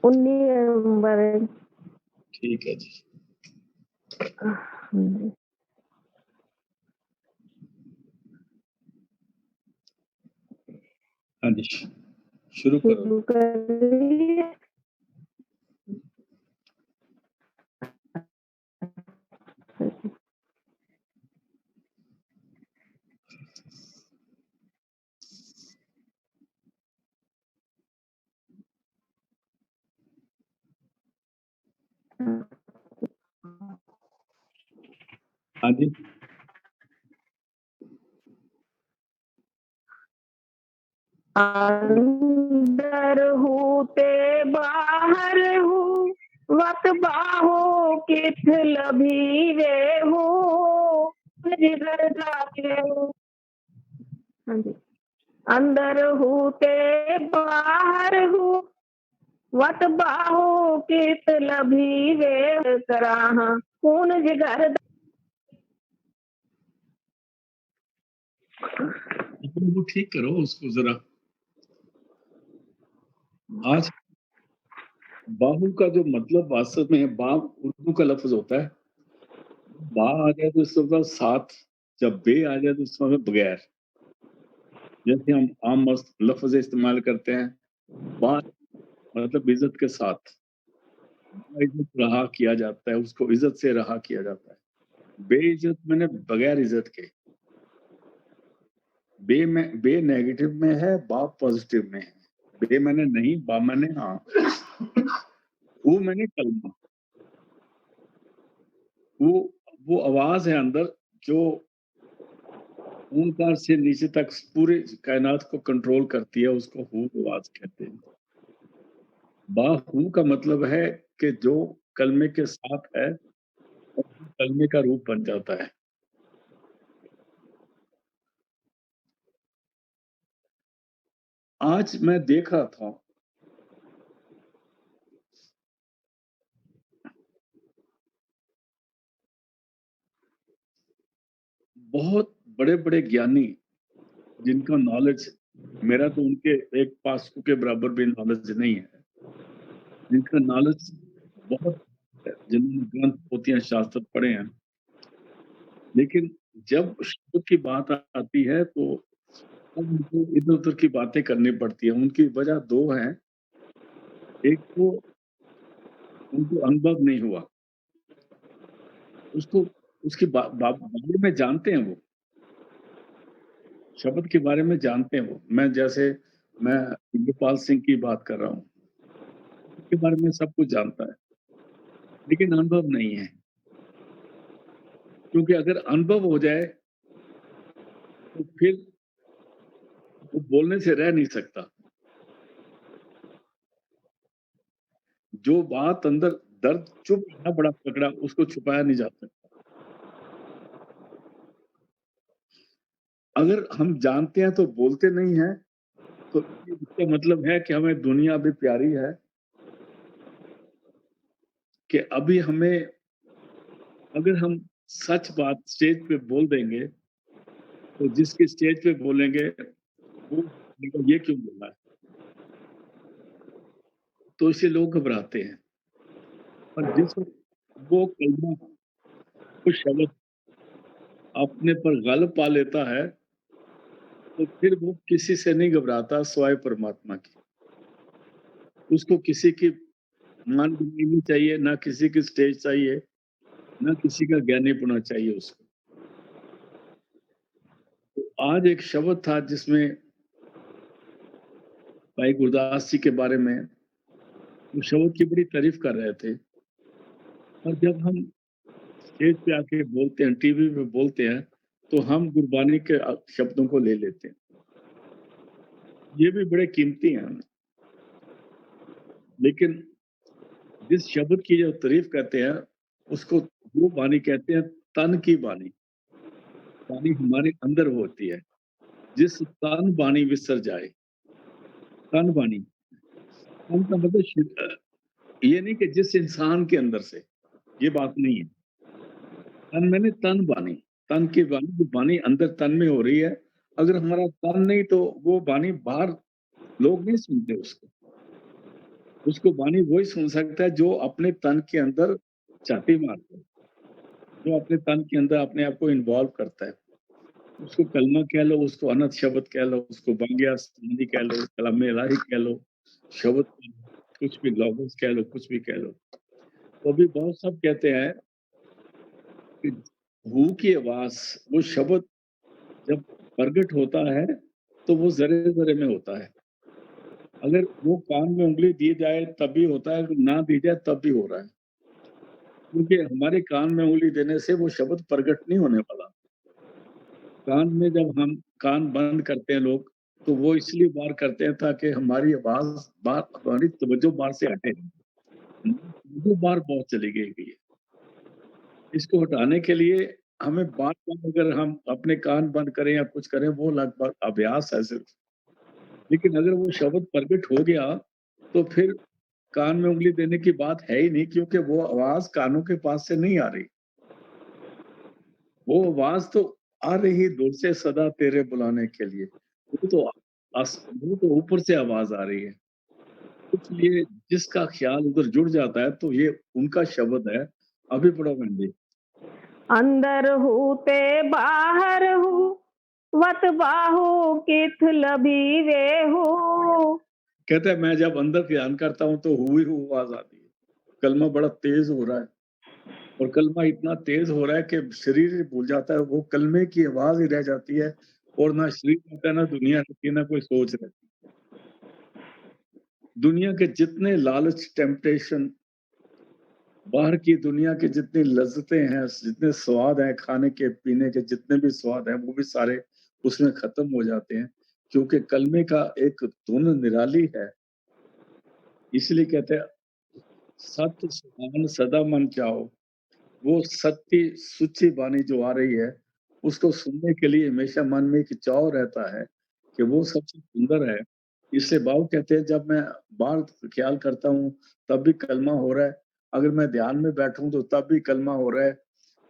19 number है। ठीक है जी। हाँ जी, शुरू करो। करिए। हाँ जी। अंदर हूँ ते बाहर हूँ, वत बाहो किथ लभी वे हूँ, जिगर जाके हूँ। हाँ जी। अंदर हूँ ते बाहर हूँ, वत बाहो किथ लभी वे कराहा, खून जिगर वो ठीक करो उसको जरा। आज बाहु का जो मतलब वास्तव में है, बा उर्दू का लफ्ज होता है। बा आ जाए तो इसका मतलब साथ, जब बे आ जाए तो इसका मतलब बगैर। जैसे हम आम लफ्ज इस्तेमाल करते हैं, बा मतलब इज्जत के साथ, इज्जत रहा किया जाता है, उसको इज्जत से रहा किया जाता है। बेइज्जत मैंने बगैर इज्जत के। बे नेगेटिव में है, बा पॉजिटिव में है। बे मैंने नहीं, बा मैंने हाँ। वो मैंने कलमा। वो आवाज है अंदर जो ओंकार से नीचे तक पूरे कायनात को कंट्रोल करती है, उसको हू आवाज कहते हैं। बा हू का मतलब है कि जो कलमे के साथ है और कलमे का रूप बन जाता है। आज मैं देख रहा था, बहुत बड़े बड़े ज्ञानी जिनका नॉलेज, मेरा तो उनके एक पासू के बराबर भी नॉलेज नहीं है, जिनका नॉलेज बहुत है, जिन्होंने ग्रंथ पोथियां शास्त्र पढ़े हैं, लेकिन जब शब्द की बात आती है तो अब उनको इधर उधर की बातें करनी पड़ती है। उनकी वजह दो है। एक तो उनको अनुभव नहीं हुआ, उसको उसके बारे में जानते हैं, वो शब्द के बारे में जानते हैं। वो मैं इंद्रपाल सिंह की बात कर रहा हूँ, उसके बारे में सब कुछ जानता है, लेकिन अनुभव नहीं है। क्योंकि अगर अनुभव हो जाए तो फिर वो बोलने से रह नहीं सकता। जो बात अंदर दर्द चुप है बड़ा तगड़ा, उसको छुपाया नहीं जा सकता। अगर हम जानते हैं तो बोलते नहीं है, तो इसका मतलब है कि हमें दुनिया भी प्यारी है, कि अभी हमें, अगर हम सच बात स्टेज पे बोल देंगे तो जिसके स्टेज पे बोलेंगे वो ये क्यों बोला है, तो इसे लोग घबराते हैं। और जिस वक्त वो कलमा, वो शब्द अपने पर गलब पा लेता है, तो फिर वो किसी से नहीं घबराता सिवाय परमात्मा की। उसको किसी की मान नहीं चाहिए, ना किसी की स्टेज चाहिए, ना किसी का ज्ञानीपना चाहिए उसको। तो आज एक शब्द था जिसमें भाई गुरदास जी के बारे में वो शब्द की बड़ी तारीफ कर रहे थे। और जब हम स्टेज पे आके बोलते हैं, टीवी पे बोलते हैं, तो हम गुरबानी के शब्दों को ले लेते हैं। ये भी बड़े कीमती हैं, लेकिन जिस शब्द की जो तारीफ करते हैं उसको वो बानी कहते हैं, तन की बानी। बानी हमारे अंदर होती है। जिस तन बानी विसर जाए, तन बानी, तन का मतलब ये नहीं कि जिस इंसान के अंदर से, ये बात नहीं है। तन मैंने तन बानी, तन की बानी, जो बानी अंदर तन में हो रही है। अगर हमारा तन नहीं तो वो बानी बाहर लोग नहीं सुनते उसको। उसको बानी वही सुन सकता है जो अपने तन के अंदर छाती मारता है, जो अपने तन के अंदर अपने आप को इन्वॉल्व करता है। उसको कलमा कह लो, उसको अनहद शब्द कह लो, उसको बंगिया समाधि कह लो, कलाम इलाही कह लो, शब्द कह लो, कुछ भी लौगोस कह लो, कुछ भी कह लो। तो अभी बहुत सब कहते हैं कि हू की आवाज़, वो शब्द जब प्रगट होता है, तो वो ज़रे-ज़रे में होता है। अगर वो कान में उँगली दी जाए तब भी होता है, अगर ना दी जाए तब भी हो रहा है। क्योंकि हमारे कान में उँगली देने से वो शब्द प्रगट नहीं होने वाला। कान में जब हम कान बंद करते हैं लोग, तो वो इसलिए बाहर करते हैं ताकि हमारी आवाज़ बाहर, हमारी तवज्जो बाहर से हटे। तवज्जो बाहर बहुत चली गई हुई है। इसको हटाने के लिए हमें बार-बार अगर हम अपने कान बंद करें या कुछ करें, वो लगभग अभ्यास है सिर्फ़। लेकिन अगर वो शब्द प्रगट हो गया, तो फिर कान में उँगली देने की बात है ही नहीं, क्योंकि वो आवाज़ कानों के पास से नहीं आ रही। वो आवाज़ तो आ रही दूर से सदा तेरे बुलाने के लिए। वो तो ऊपर से आवाज़ आ रही है। इसलिए जिसका ख़्याल उधर जुड़ जाता है, तो ये उनका शब्द है। अभी पढ़ो बहन जी। अंदर हूँ ते बाहर हूँ, वत बाहु किथ लबीवे हूँ। कहता है मैं जब अंदर ध्यान करता हूँ तो हू ही हू आवाज़ आती है। कलमा बड़ा तेज़ हो रहा है और कलमा इतना तेज़ हो रहा है कि शरीर ही भूल जाता है, वो कलमे की आवाज़ ही रह जाती है और ना शरीर रहता है, ना दुनिया रहती है, ना कोई सोच रहती है। दुनिया के जितने लालच, टेम्पटेशन, बाहर की दुनिया की जितनी लज़्ज़तें हैं, जितने स्वाद हैं, खाने के, पीने के जितने भी स्वाद हैं, वो भी सारे उसमें ख़त्म हो जाते हैं, क्योंकि कलमे का एक धुन निराली है। इसलिए कहते हैं, सत सुहान सदा मन चाओ। वो सत्य सुच्ची वाणी जो आ रही है, उसको सुनने के लिए हमेशा मन में एक चाव रहता है कि वो सबसे सुंदर है। इसलिए बाबू कहते हैं जब मैं बाहर ख़्याल करता हूँ, तब भी कलमा हो रहा है। अगर मैं ध्यान में बैठूँ तो तब भी कलमा हो रहा है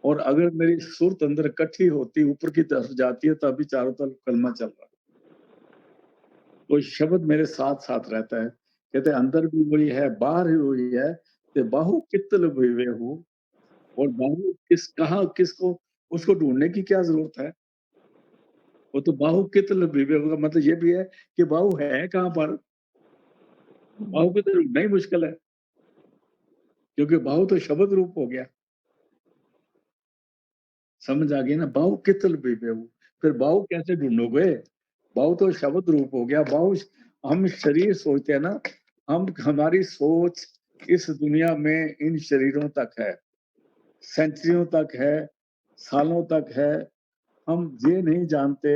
और अगर मेरी सुरत अंदर इकट्ठी होती, ऊपर की तरफ जाती है, तब भी चारों तरफ कलमा चल रहा है। वो शब्द मेरे साथ-साथ रहता है। कहते हैं अंदर भी वही है, बाहर भी वही है, ते बाहु कित्तल बिवे हूँ। और बाहु कहाँ किसको उसको ढूँढने की क्या ज़रूरत है? वो तो बाहु कित्ल बिवे का मतलब ये भी है कि बाहु है कहाँ पर? बाहु को तो ढूँढना ही मुश्किल है, क्योंकि बाहु तो शब्द रूप हो गया। समझ आ गई ना? बाहु कित्ल बिवे हूँ, फिर बाहु कैसे ढूँढोगे? बाहु तो शब्द रूप हो गया। बाहु हम शरीर सोचते हैं ना, हमारी सोच इस दुनिया में इन शरीरों तक है, सेंचुरियों तक है, सालों तक है। हम ये नहीं जानते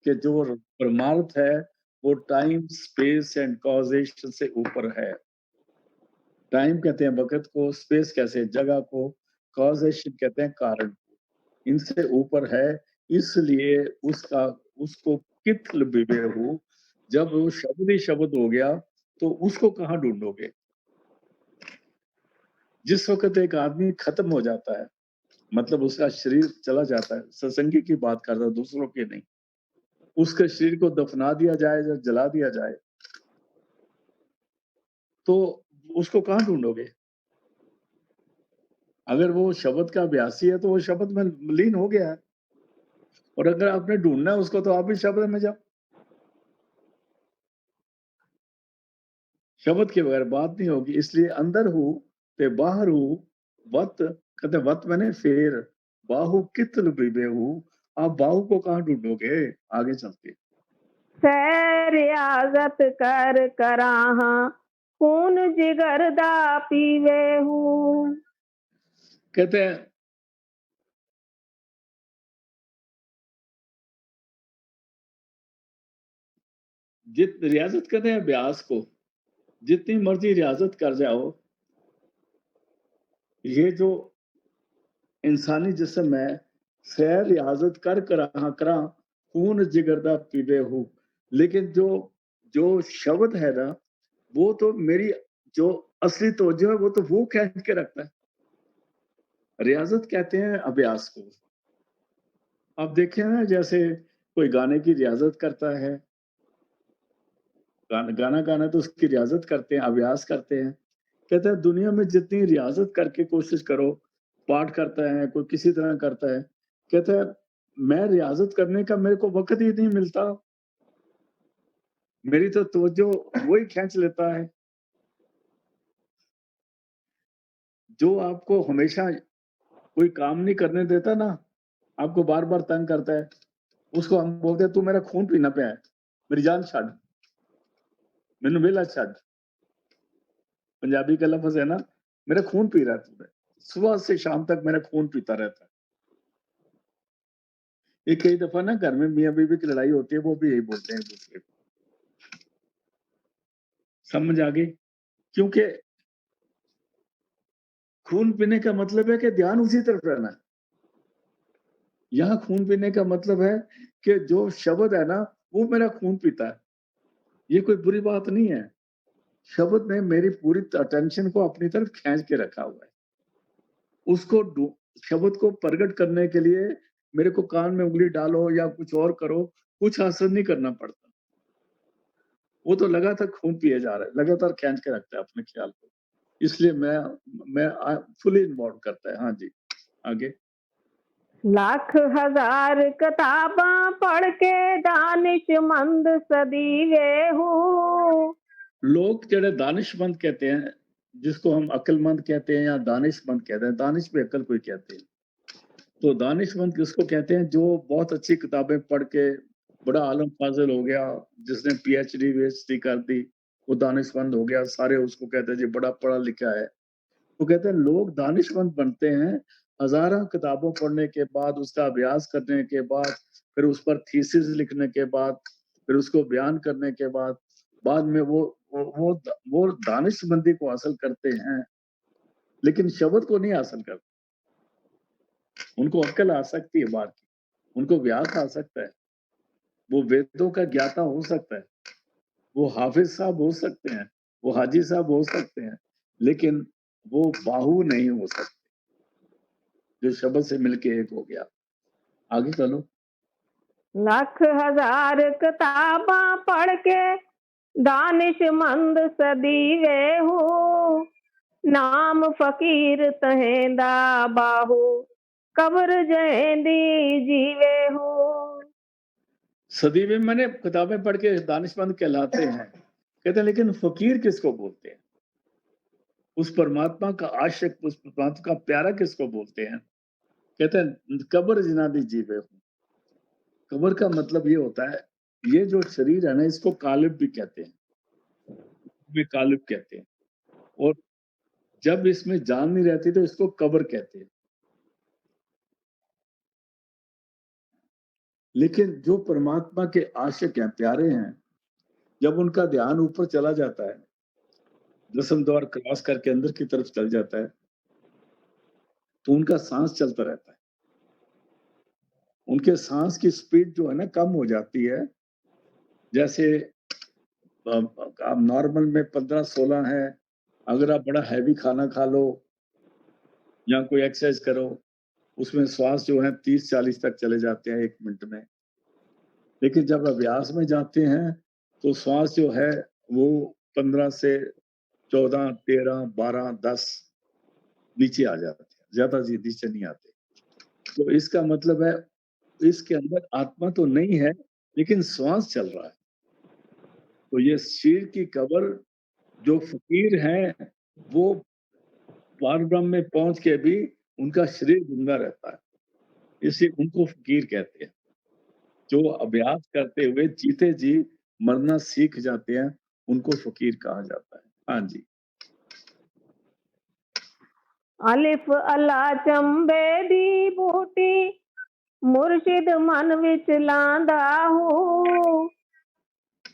कि जो परमार्थ है, वो टाइम, स्पेस एंड कॉज़ेशन से ऊपर है। टाइम कहते हैं वक़्त को, स्पेस कहते हैं जगह को, कॉज़ेशन कहते हैं कारण को। इनसे ऊपर है, इसलिए उसको कित्ल बिबेहु, जब वो शब्द ही शब्द हो गया, तो उसको कहाँ ढूँढोगे? जिस वक़्त एक आदमी खत्म हो जाता है, मतलब उसका शरीर चला जाता है, सत्संगी की बात कर रहा हूँ, दूसरों की नहीं। उसके शरीर को दफना दिया जाए या जला दिया जाए, तो उसको कहाँ ढूँढोगे? अगर वो शब्द का अभ्यासी है, तो वो शब्द में लीन हो गया है और अगर आपने ढूँढना है उसको, तो आप भी शब्द में जाओ। शब्द के बगैर बात नहीं होगी, इसलिए अंदर हूँ ते बाहर हूँ, वत कहते वत माने फेर, बाहु कित्ल बिबेहु, आप बाहु को कहाँ ढूँढोगे? आगे चलते। सैर रियाजत कर कराहा, खून जिगर दा पीवे हूँ। कहते हैं जित रियाज़त कहते हैं अभ्यास को, जितनी मर्ज़ी रियाज़त कर जाओ, ये जो इंसानी जिस्म है, सैर रियाज़त कर कराहा करा, खून जिगर दा पीवे हूँ। लेकिन जो जो शब्द है ना, वो तो मेरी जो असली तवज्जो है, वो तो वो खींच के रखता है। रियाज़त कहते हैं अभ्यास को। आप देखिए ना, जैसे कोई गाने की रियाज़त करता है, गाना गाना तो उसकी रियाज़त करते हैं, अभ्यास करते हैं। कहता है दुनिया में जितनी रियाज़त करके कोशिश करो, पाठ करता है, कोई किसी तरह करता है, कहता है मैं रियाज़त करने का मेरे को वक़्त ही नहीं मिलता। मेरी तो तवज्जो वही खींच लेता है। जो आपको हमेशा कोई काम नहीं करने देता ना, आपको बार-बार तंग करता है, उसको हम बोलते हैं तू मेरा खून पीना पिया है, मेरी जान छੱਡ, मैनू वेला छੱਡ। पंजाबी का लफ्ज़ है ना, मेरा खून पी रहा है तूने। सुबह से शाम तक मेरा खून पीता रहता है। ये कई दफ़ा ना घर में मियाँ-बीवी की लड़ाई होती है, वो भी यही बोलते हैं एक-दूसरे को। समझ आ गई? क्योंकि खून पीने का मतलब है कि ध्यान उसी तरफ रहना है। यहाँ खून पीने का मतलब है कि जो शब्द है ना, वो मेरा खून पीता है। ये कोई बुरी बात नहीं है। शब्द ने मेरी पूरी अटेंशन को अपनी तरफ खींच के रखा हुआ है। उसको शब्द को प्रकट करने के लिए मेरे को कान में उँगली डालो या कुछ और करो, कुछ हासिल नहीं करना पड़ता। वो तो लगातार खून पिए जा रहा है, लगातार खींच के रखता है अपने ख्याल को। इसलिए मैं फुली इन्वॉल्व करता है। हाँ जी, आगे। लाख हजार किताबां पढ़ के दानिशमंद सदीवे हूँ। लोग जेड़े दानिशमंद कहते हैं, जिसको हम अक्लमंद कहते हैं या दानिशमंद कहते हैं, दानिश भी अक्ल को ही कहते हैं। तो दानिशमंद किसको कहते हैं? जो बहुत अच्छी किताबें पढ़ के बड़ा आलम फाजिल हो गया, जिसने पीएचडी वीएचडी कर दी, वो दानिशमंद हो गया, सारे उसको कहते हैं जी बड़ा पढ़ा लिखा है। वो कहते हैं लोग दानिशमंद बनते हैं हजारों किताबों पढ़ने के बाद, उसका अभ्यास करने के बाद, फिर उस पर थीसिस लिखने के बाद, फिर उसको बयान करने के बाद में वो दानिशमंदी को हासिल करते हैं, लेकिन शब्द को नहीं हासिल करते। उनको अक्ल आ सकती है बात की, उनको व्यास आ सकता है, वो वेदों का ज्ञाता हो सकता है, वो हाफिज साहब हो सकते हैं, वो हाजी साहब हो सकते हैं, लेकिन वो बाहु नहीं हो सकते जो शब्द से मिलके एक हो गया। आगे चलो। लाख हजार किताबां पढ़ के दानिशमंद सदीवे हूँ। नाम फकीर तहेंदा बाहू कब्र जहेंदी जीवे हूँ। सदी में मैंने किताबें पढ़ के दानिशमंद कहलाते हैं, कहते हैं लेकिन फकीर किसको बोलते हैं? उस परमात्मा का आशिक, उस परमात्मा का प्यारा किसको बोलते हैं? कहते हैं कब्र जिनादी जीवे हूँ। कब्र का मतलब ये होता है, ये जो शरीर है ना, इसको कालिब भी कहते हैं, भी कालिब कहते हैं, और जब इसमें जान नहीं रहती तो इसको कब्र कहते हैं। लेकिन जो परमात्मा के आशिक हैं, प्यारे हैं, जब उनका ध्यान ऊपर चला जाता है, दसम द्वार क्रॉस करके अंदर की तरफ चल जाता है, तो उनका सांस चलता रहता है। उनके सांस की स्पीड जो है ना कम हो जाती है। जैसे आप नॉर्मल में 15-16 है, अगर आप बड़ा हैवी खाना खा लो या कोई एक्सरसाइज करो, उसमें श्वास जो है 30-40 तक चले जाते हैं 1 मिनट में। लेकिन जब अभ्यास में जाते हैं, तो श्वास जो है वो 15 से 14, 13, 12, 10 नीचे आ जाते हैं, ज़्यादा नीचे नहीं आते। तो इसका मतलब है, इसके अंदर आत्मा तो नहीं है, लेकिन श्वास चल रहा है। तो ये शरीर की कब्र, जो फ़कीर हैं, वो पारब्रह्म में पहुँच के भी उनका शरीर जिंदा रहता है, इसलिए उनको फ़कीर कहते हैं। जो अभ्यास करते हुए जीते जी मरना सीख जाते हैं, उनको फ़कीर कहा जाता है। हाँ जी। अलिफ अला चंबे दी बूटी मुर्शिद मन विच लांदा हूँ।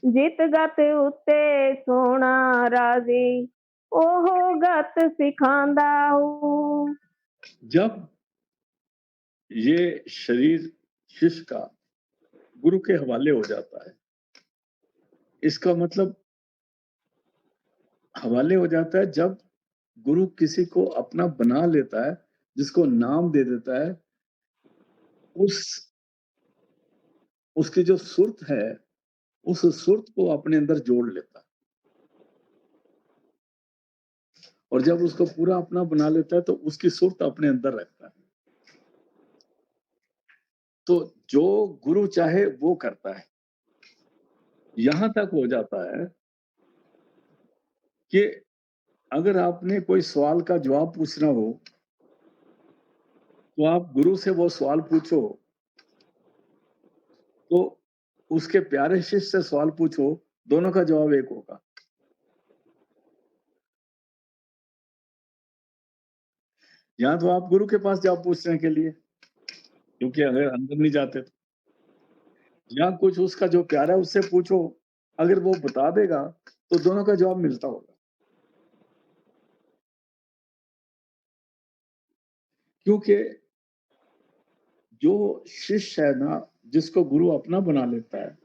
जित गत उत्ते सोना राजी ओहो गत सिखांदा हूँ। जब ये शरीर शिष्य का गुरु के हवाले हो जाता है, इसका मतलब हवाले हो जाता है जब गुरु किसी को अपना बना लेता है, जिसको नाम दे देता है, उस उसकी जो सुरत है, उस सुरत को अपने अंदर जोड़ लेता है। और जब उसको पूरा अपना बना लेता है तो उसकी सुरत अपने अंदर रखता है। तो जो गुरु चाहे वो करता है। यहां तक हो जाता है कि अगर आपने कोई सवाल का जवाब पूछना हो तो आप गुरु से वो सवाल पूछो, तो उसके प्यारे शिष्य से सवाल पूछो, दोनों का जवाब एक होगा। यहाँ तो आप गुरु के पास जाओ पूछने के लिए, क्योंकि अगर अंदर नहीं जाते तो यहाँ कुछ उसका जो प्यारा है उससे पूछो, अगर वो बता देगा तो दोनों का जवाब मिलता होगा। क्योंकि जो शिष्य है ना, जिसको गुरु अपना बना लेता है,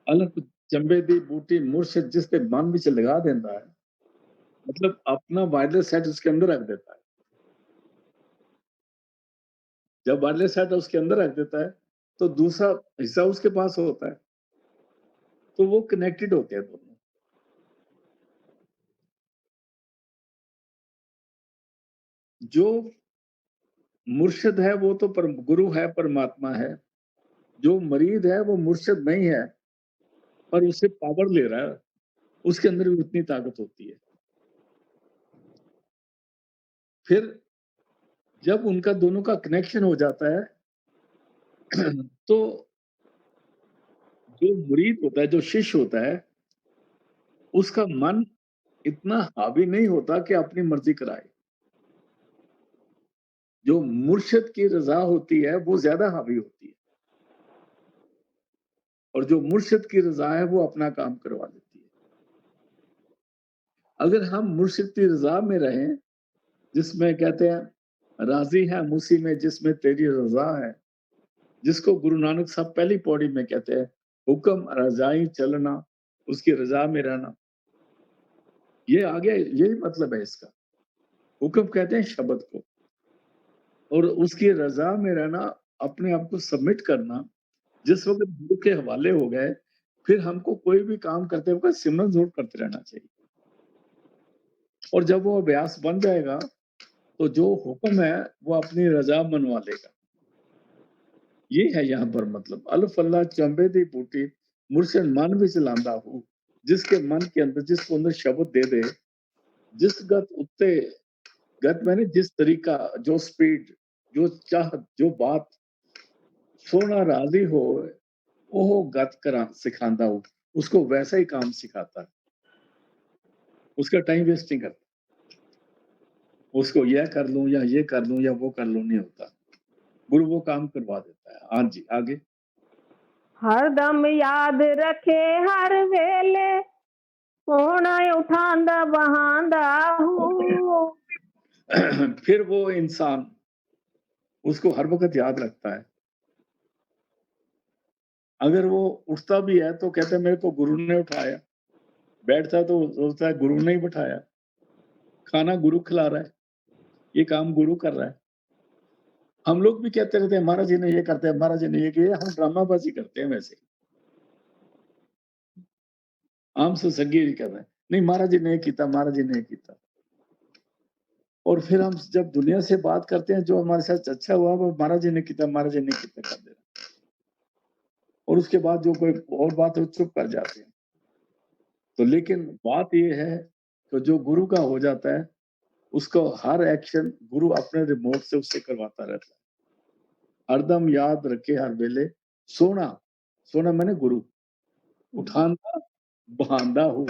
अलग चंबे दी बूटी मुर्शिद जिसके मन विच लगा देता है, मतलब अपना वायरलेस सेट उसके अंदर रख देता है। जब वायरलेस सेट उसके अंदर रख देता है तो दूसरा हिस्सा उसके पास होता है, तो वो कनेक्टेड होते हैं दोनों। जो मुर्शिद है वो तो गुरु है, परमात्मा है। जो मरीद है वो मुर्शिद नहीं है, पर उससे पावर ले रहा है, उसके अंदर भी उतनी ताकत होती है। फिर जब उनका दोनों का कनेक्शन हो जाता है तो जो मुरीद होता है, जो शिष्य होता है, उसका मन इतना हावी नहीं होता कि अपनी मर्जी कराए। जो मुर्शिद की रजा होती है वो ज्यादा हावी होती है, और जो मुर्शिद की रजा है वो अपना काम करवा देती है। अगर हम मुर्शिद की रजा में रहें, जिसमें कहते हैं राजी है मुसी में जिसमें तेरी रजा है, जिसको गुरु नानक साहब पहली पौड़ी में कहते हैं हुक्म रजाई चलना, उसकी रजा में रहना। ये आगे यही मतलब है इसका। हुक्म कहते हैं शब्द को, और उसकी रजा में रहना, अपने आप को सबमिट करना। जिस वक्त गुरु के हवाले हो गए, फिर हमको कोई भी काम करते वक्त सिमरन जरूर करते रहना चाहिए। और जब वो अभ्यास बन जाएगा तो जो हुक्म है वो अपनी रजा मनवा लेगा। ये है यहाँ पर मतलब अल्फ अल्लाह चंबे दी बूटी मुर्शिद मन विच लांदा हूँ, जिसके मन के अंदर, जिसको अंदर शब्द दे दे, जिस गत उत्ते गत मैंने जिस तरीका, जो स्पीड, जो चाहत, जो बात सोना राजी हो, वो गत करा सिखांदा हूँ, उसको वैसा ही काम सिखाता है। उसका टाइम वेस्ट नहीं करता, उसको यह कर लूं या ये कर लूं या वो कर लूं नहीं होता। गुरु वो काम करवा देता है। हाँ जी, आगे। हरदम याद रखे हर वेले सोना उठांदा बहांदा हूँ। फिर वो इंसान उसको हर वक्त याद रखता है। अगर वो उठता भी है तो कहता है मेरे को गुरु ने उठाया, बैठता है तो सोचता है गुरु ने ही बिठाया, खाना गुरु खिला रहा है, ये काम गुरु कर रहा है। हम लोग भी कहते रहते हैं महाराज जी ने ये करते हैं, महाराज जी ने ये किया, हम ड्रामाबाजी करते हैं वैसे। आम से सगी कर रहे हैं, नहीं महाराज जी ने ये किया, महाराज जी ने ये किया। और फिर हम जब दुनिया से बात करते हैं, जो हमारे साथ अच्छा हुआ वो महाराज जी ने किया, महाराज जी ने किया कर देना। और उसके बाद जो कोई और बात है चुप कर जाते हैं। तो लेकिन बात ये है कि जो गुरु का हो जाता है, उसको हर एक्शन गुरु अपने रिमोट से उससे करवाता रहता है। हरदम याद रखे हर वेले सोना, सोना मैंने गुरु उठांदा बहांदा हूँ।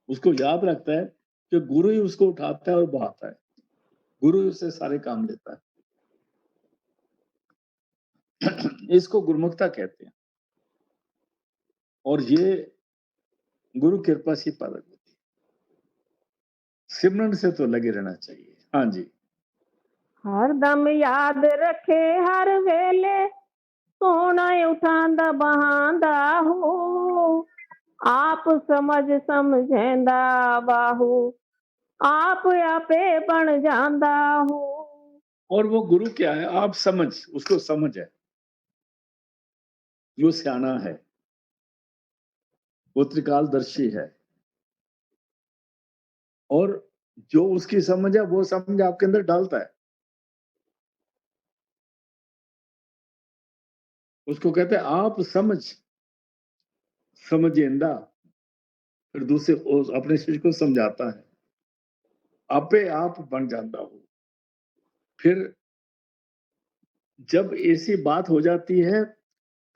उसको याद रखता है कि गुरु ही उसको उठाता है और बहाता है, गुरु ही उससे सारे काम लेता है। इसको गुरुमुखता कहते हैं, और ये गुरु कृपा से प्रकट होती है। सिमरन से तो लगे रहना चाहिए। हाँ जी। हरदम याद रखे हर वेले सोना उठांदा बहांदा हूँ। आप समझ समझेंदा बाहू, आप आपे बन जांदा हूँ। और वो गुरु क्या है, आप समझ, उसको समझ है, जो सियाना है। वो त्रिकालदर्शी है और जो उसकी समझ है वो समझ आपके अंदर डालता है। उसको कहते हैं आप समझेंदा, फिर दूसरे अपने शिष्य को समझाता है, आपे आप बन जाता हो। फिर जब ऐसी बात हो जाती है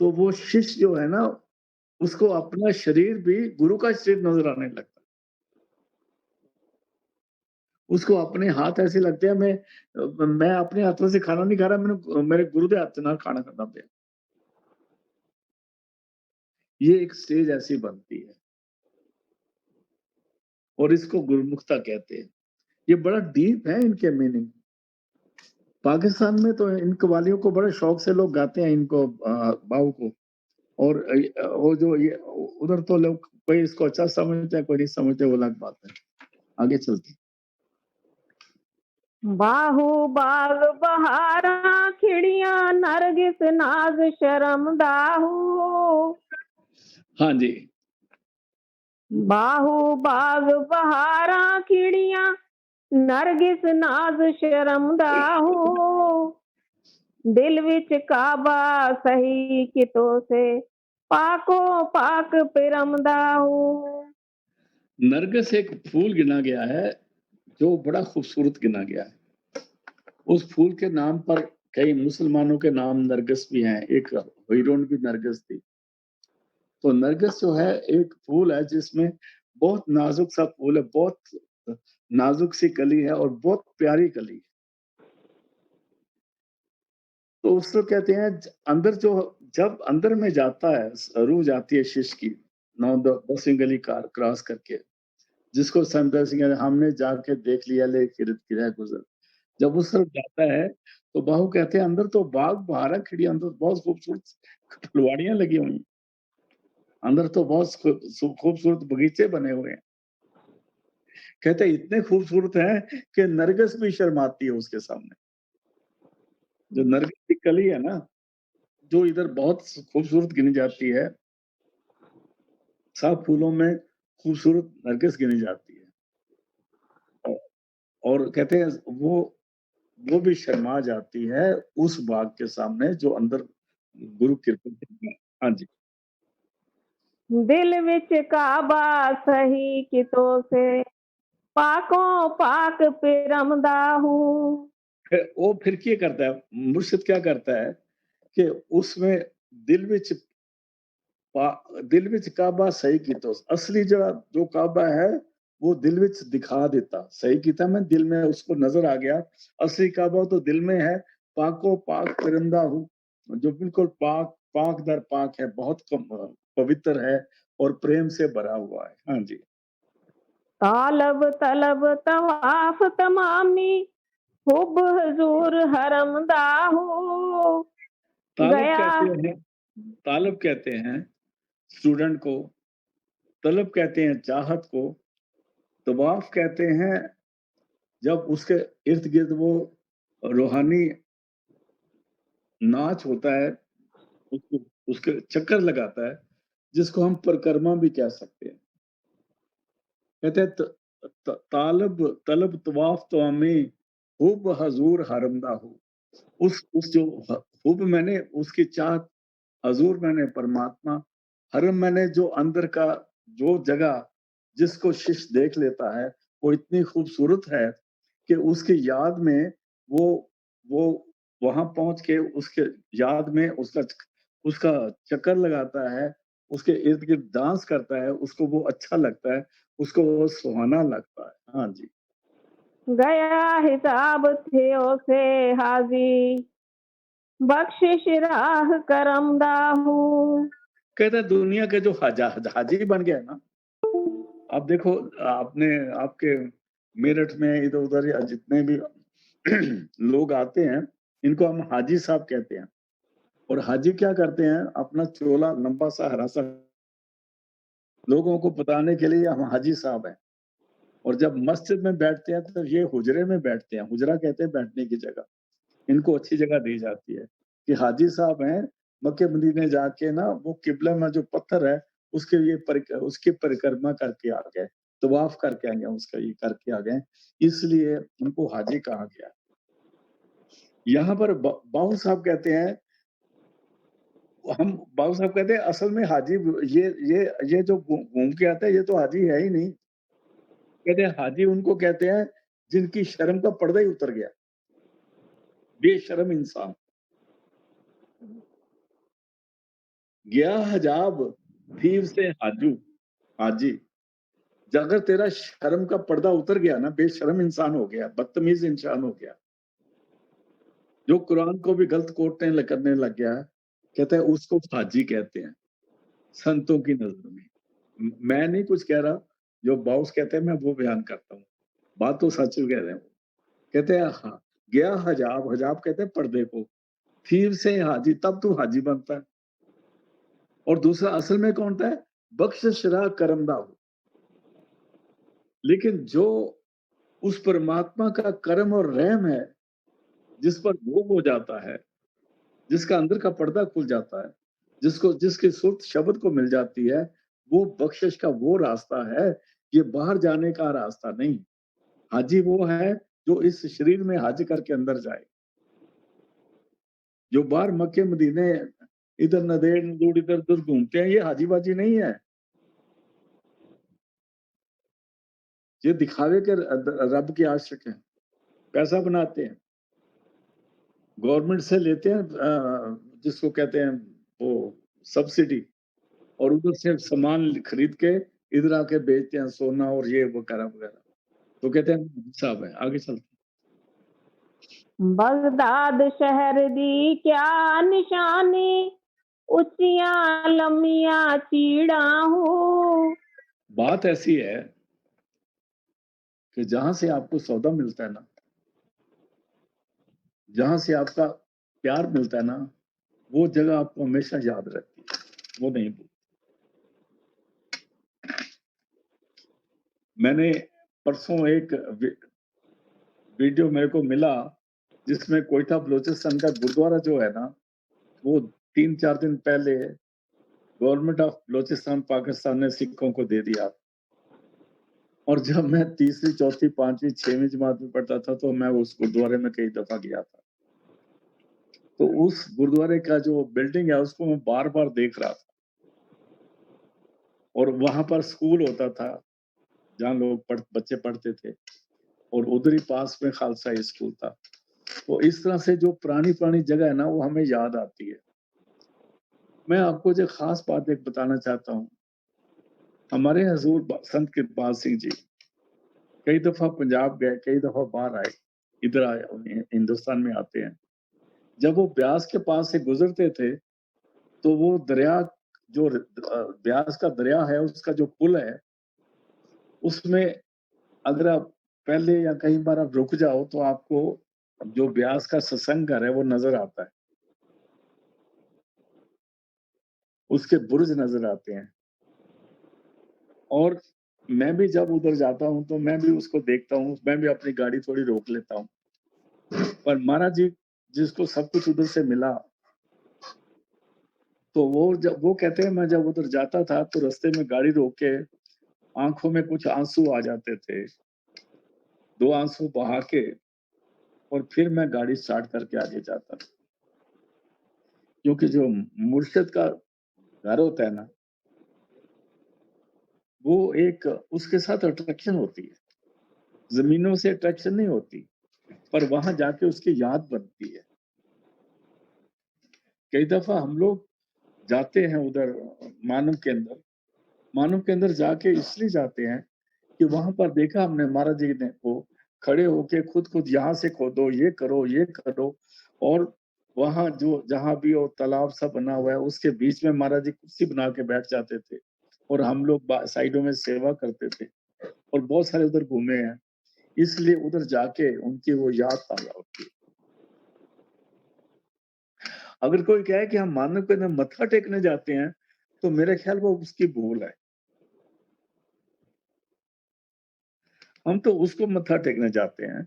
तो वो शिष्य जो है ना, उसको अपना शरीर भी गुरु का शरीर नजर आने लगता है। उसको अपने हाथ ऐसे लगते हैं, मैं अपने हाथों से खाना नहीं खा रहा, मैंने मेरे गुरु के हाथ से खाना खाना पे। ये एक स्टेज ऐसी बनती है और इसको गुरुमुखता कहते हैं। ये बड़ा डीप है इनके मीनिंग। पाकिस्तान में तो इन कव्वालियों को बड़े शौक से लोग गाते हैं, इनको बाऊ को। और वो जो ये उधर तो लोग कोई इसको अच्छा समझते हैं, कोई नहीं समझते, वो अलग बात है। आगे चलते हैं। बाहू बाग बहारा खिड़िया नरगिस नाज शर्म दाहू। हाँ जी। बाहू बाग बहारा खिड़िया नरगिस नाज शर्म दाहू। दिल विच काबा सही कितो से पाको पाक पिरम दाहू। नरगिस एक फूल गिना गया है जो बड़ा खूबसूरत गिना गया है। उस फूल के नाम पर कई मुसलमानों के नाम नरगिस भी हैं। एक हीरोइन भी नरगिस थी। तो नरगिस जो है एक फूल है जिसमें बहुत नाजुक सा फूल है, बहुत नाजुक सी कली है और बहुत प्यारी कली। तो उसको कहते हैं अंदर जो, जब अंदर में जाता है, रूह जाती है शिष्य की 9-10वीं गली क्रॉस करके, जिसको संत सिंह हमने जाके देख लिया ले किरत किरा गुजर। जब उस तरफ जाता है तो बाहू कहते हैं अंदर तो बाग बहारा खिड़ी, अंदर बहुत खूबसूरत फुलवाड़ियां लगी हुई, अंदर तो बहुत खूबसूरत बगीचे बने हुए हैं। कहते हैं इतने खूबसूरत हैं कि नरगिस भी शर्माती है उसके सामने। जो नरगिस की कली है ना, जो इधर बहुत खूबसूरत गिनी जाती है, सब फूलों में खूबसूरत नरगिस गिनी जाती है। और कहते हैं वो भी शर्मा जाती है उस बाग के सामने जो अंदर गुरु कृपा। हाँ जी। दिल विच काबा सही कितो से पाको पाक पिरम दाहू। वो फिर क्या करता है, मुर्शिद क्या करता है कि उसमें दिल विच दिल विच काबा सही कीतो, असली जो काबा है वो दिल विच दिखा देता, सही कीता मैं दिल में उसको नजर आ गया। असली काबा तो दिल में है। पाको पाक परिंदा हूँ, जो बिल्कुल पाक पाक दर पाक है, बहुत पवित्र है और प्रेम से भरा हुआ है। हाँ जी। तालब तलब तवाफ तमामी हुब हजूर हरम दाहू। तालब गया कहते हैं, तालब कहते हैं स्टूडेंट को, तलब कहते हैं चाहत को, तवाफ कहते हैं जब उसके इर्द गिर्द वो रूहानी नाच होता है, उसको उसके चक्कर लगाता है, जिसको हम परिक्रमा भी कह सकते हैं। कहते हैं तालब तलब तवाफ तो हमें हुब हजूर हरमदा हो। उस जो हुब मैंने उसकी चाहत, हजूर मैंने परमात्मा, हरम मैंने जो अंदर का जो जगह जिसको शिष्य देख लेता है वो इतनी खूबसूरत है कि उसकी याद में वो वो वहां पहुंच के उसके याद में उसका उसका चक्कर लगाता है, उसके इर्द गिर्द डांस करता है, उसको वो अच्छा लगता है, उसको वो सुहाना लगता है। हाँ जी। गया हिसाब थियो से हाजी बख्शिश राह करम दाहू। कहता है दुनिया के जो हाजी बन गया ना, आप देखो, आपने आपके मेरठ में इधर उधर या जितने भी लोग आते हैं, इनको हम हाजी साहब कहते हैं। और हाजी क्या करते हैं, अपना चोला लंबा सा हरा सा लोगों को बताने के लिए हम हाजी साहब हैं। और जब मस्जिद में बैठते हैं तो ये हुजरे में बैठते हैं, हुजरा कहते हैं बैठने की जगह। इनको अच्छी जगह दी जाती है कि हाजी साहब हैं, मक्के मदीने जाके ना वो किबला में जो पत्थर है उसके ये उसकी परिक्रमा करके आ गए, तवाफ करके आ गए, उसका ये करके आ गए, इसलिए उनको हाजी कहा गया। यहाँ पर बाबू साहब कहते हैं, हम बाबू साहब कहते हैं असल में हाजी ये जो घूम के आता है ये तो हाजी है ही नहीं। कहते हैं हाजी उनको कहते हैं जिनकी शर्म का पर्दा ही उतर गया, बेशर्म इंसान। गया हजाब थीव से हाजी। अगर तेरा शर्म का पर्दा उतर गया ना, बेशर्म इंसान हो गया, बदतमीज इंसान हो गया, जो कुरान को भी गलत कोटने करने लग गया, कहते हैं उसको हाजी कहते हैं संतों की नजर में। मैं नहीं कुछ कह रहा, जो बाउस कहते हैं मैं वो बयान करता हूँ, बात तो सच कह रहे हैं। कहते हैं हाँ, गया हजाब, हजाब कहते हैं पर्दे को, थीव से हाजी, तब तू हाजी बनता है। और दूसरा असल में कौन था? बख्शिश रा करमदा हो। लेकिन जो उस परमात्मा का करम और रहम है, जिस पर वो हो जाता है, जिसका अंदर का पर्दा खुल जाता है, जिसकी सुर्त शब्द को मिल जाती है, वो बख्शिश का वो रास्ता है, ये बाहर जाने का रास्ता नहीं। हाजी वो है जो इस शरीर में हज करके अंदर जाए। जो बाहर मक्के मदीने इधर नदेड़ नदूड़ इधर उधर घूमते हैं, ये हाजी बाजी नहीं है। ये दिखावे के रब के आशिक हैं, पैसा बनाते हैं, गवर्नमेंट से लेते हैं जिसको कहते हैं वो सब्सिडी, और उधर से सामान खरीद के इधर आके बेचते हैं, सोना और ये वगैरह वगैरह। तो कहते हैं साहब है, आगे चलते बगदाद शहर दी क्या निशानी, उच्चियां लम्मियां चीड़ा हूँ। बात ऐसी है कि जहां से आपको सौदा मिलता है ना, जहां से आपका प्यार मिलता है ना, वो जगह आपको हमेशा याद रहती है, वो नहीं भूलती। मैंने परसों एक वीडियो मेरे को मिला जिसमें कोयटा बलोचिस्तान का गुरुद्वारा जो है ना, वो 3-4 दिन पहले गवर्नमेंट ऑफ बलोचिस्तान पाकिस्तान ने सिखों को दे दिया। और जब मैं तीसरी चौथी पांचवी छठवीं जमात में पढ़ता था तो मैं उस गुरुद्वारे में कई दफा गया था। तो उस गुरुद्वारे का जो बिल्डिंग है उसको मैं बार बार देख रहा था, और वहां पर स्कूल होता था जहाँ लोग बच्चे पढ़ते थे, और उधर ही पास में खालसा स्कूल था। तो इस तरह से जो पुरानी पुरानी जगह है ना, वो हमें याद आती है। मैं आपको जो खास बात एक बताना चाहता हूँ, हमारे हजूर संत कृपाल सिंह जी कई दफा पंजाब गए, कई दफा बाहर आए, इधर आए, हिंदुस्तान में आते हैं। जब वो ब्यास के पास से गुजरते थे तो वो दरिया जो ब्यास का दरिया है, उसका जो पुल है, उसमें अगर आप पहले या कई बार आप रुक जाओ तो आपको जो ब्यास का सत्संग घर है वो नजर आता है, उसके बुर्ज नजर आते हैं। और मैं भी जब उधर जाता हूँ तो मैं भी उसको देखता हूँ, मैं भी अपनी गाड़ी थोड़ी रोक लेता हूँ। पर महाराज जी जिसको सब कुछ उधर से मिला, तो वो कहते हैं मैं जब उधर जाता था तो रास्ते में गाड़ी रोक के आंखों में कुछ आंसू आ जाते थे, 2 आंसू बहा के, और फिर मैं गाड़ी स्टार्ट करके आगे जाता था। क्योंकि जो मुर्शिद का घर होता है ना, वो एक उसके साथ अट्रैक्शन होती है, जमीनों से अट्रैक्शन नहीं होती, पर वहां जाके उसकी याद बनती है। कई दफा हम लोग जाते हैं उधर मानव के अंदर जाके इसलिए जाते हैं कि वहां पर देखा हमने महाराज जी ने को खड़े होके खुद यहाँ से खोदो, ये करो, और वहां जो जहां भी वो तालाब सा बना हुआ है उसके बीच में महाराज जी कुर्सी बना के बैठ जाते थे, और हम लोग साइडों में सेवा करते थे, और बहुत सारे उधर घूमे हैं, इसलिए उधर जाके उनकी वो याद ताजा होती है। अगर कोई कहे कि हम मानव के अंदर मत्था टेकने जाते हैं, तो मेरे ख्याल वो उसकी भूल है। हम तो उसको मत्था टेकने जाते हैं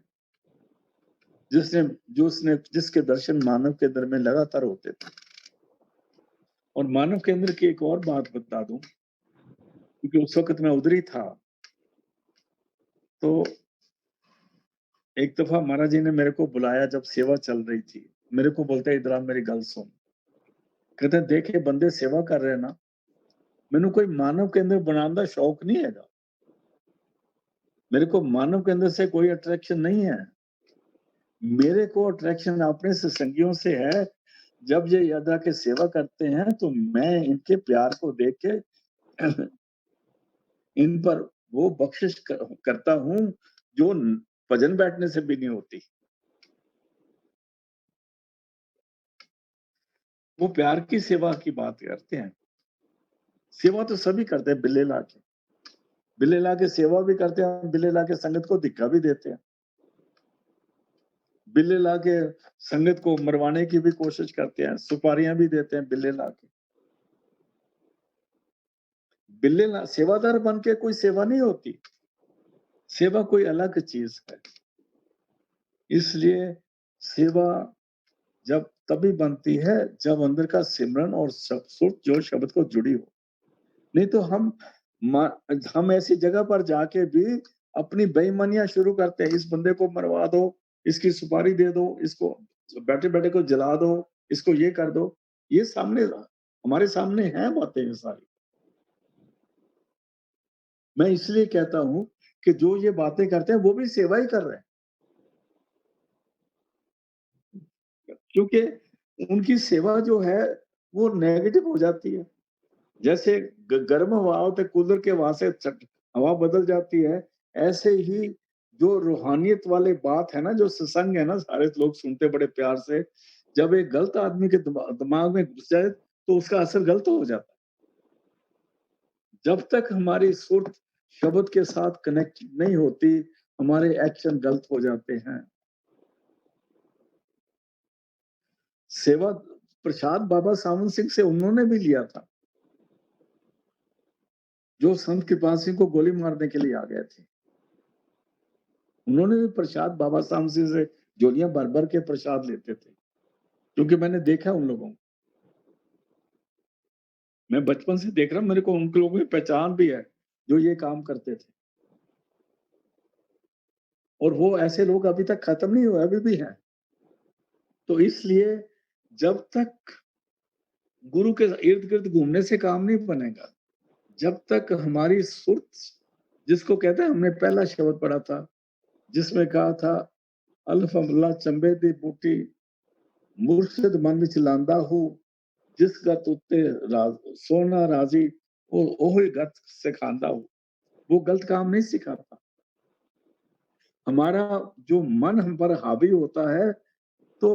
जिसके दर्शन मानव के अंदर में लगातार होते थे। और मानव के अंदर की एक और बात बता दूं, क्योंकि उस वक़्त मैं उधर ही था। तो एक दफ़ा महाराज जी ने मेरे को बुलाया जब सेवा चल रही थी। मेरे को बोलते इधर आ मेरी गल सुन। कहते देख ये बंदे सेवा कर रहे हैं ना, मैनू कोई मानव केंद्र बनाने का शौक नहीं हैगा। मेरे को मानव केंद्र से कोई अट्रैक्शन नहीं है। मेरे को अट्रैक्शन अपने सत्संगियों से है। जब ये याद के सेवा करते हैं तो मैं इनके प्यार को देख के इन पर वो बख्शिश करता हूँ जो भजन बैठने से भी नहीं होती। वो प्यार की सेवा की बात करते हैं। सेवा तो सभी करते हैं, बिल्ले ला के। बिल्ले ला के सेवा भी करते हैं, बिल्ले ला के संगत को धिक्का भी देते हैं। बिल्ले ला के संगत को मरवाने की भी कोशिश करते हैं, सुपारियां भी देते हैं बिल्ले ला के। बिल्ले ला सेवादार बन के कोई सेवा नहीं होती। सेवा कोई अलग चीज है। इसलिए सेवा जब तभी बनती है जब अंदर का सिमरन और सुर जो शब्द को जुड़ी हो। नहीं तो हम ऐसी जगह पर जाके भी अपनी बेईमानियां शुरू करते हैं। इस बंदे को मरवा दो, इसकी सुपारी दे दो, इसको बैठे बैठे को जला दो, इसको ये कर दो। ये सामने हमारे सामने है बातें ये सारी। मैं इसलिए कहता हूं कि जो ये बातें करते हैं वो भी सेवा ही कर रहे हैं, क्योंकि उनकी सेवा जो है वो नेगेटिव हो जाती है। जैसे गर्म हवा होते कूलर के वहां से हवा बदल जाती है, ऐसे ही जो रूहानियत वाले बात है ना, जो सत्संग है ना, सारे लोग सुनते बड़े प्यार से। जब एक गलत आदमी के दिमाग में घुस जाए तो उसका असर गलत हो जाता है। जब तक हमारी सुर्त शब्द के साथ कनेक्ट नहीं होती, हमारे एक्शन गलत हो जाते हैं। सेवा प्रसाद बाबा सावन सिंह से उन्होंने भी लिया था, जो संत कृपाल सिंह को गोली मारने के लिए आ गए थे। उन्होंने भी प्रसाद बाबा साहब सिंह से झोलियां भर भर के प्रसाद लेते थे, क्योंकि मैंने देखा उन लोगों को। मैं बचपन से देख रहा हूं, मेरे को उन लोगों की पहचान भी है जो ये काम करते थे। और वो ऐसे लोग अभी तक खत्म नहीं हुए, अभी भी हैं। तो इसलिए जब तक गुरु के इर्द गिर्द घूमने से काम नहीं बनेगा। जब तक हमारी सुर्त, जिसको कहते हैं, हमने पहला शब्द पढ़ा था जिसमें कहा था अल्फ अल्लाह चंबे दी बूटी मुर्शिद मन विच लांदा हूं, जिस गत उत्ते सोना राजी वो गत सिखांदा हूं। वो गलत काम नहीं सिखाता। हमारा जो मन हम पर हावी होता है तो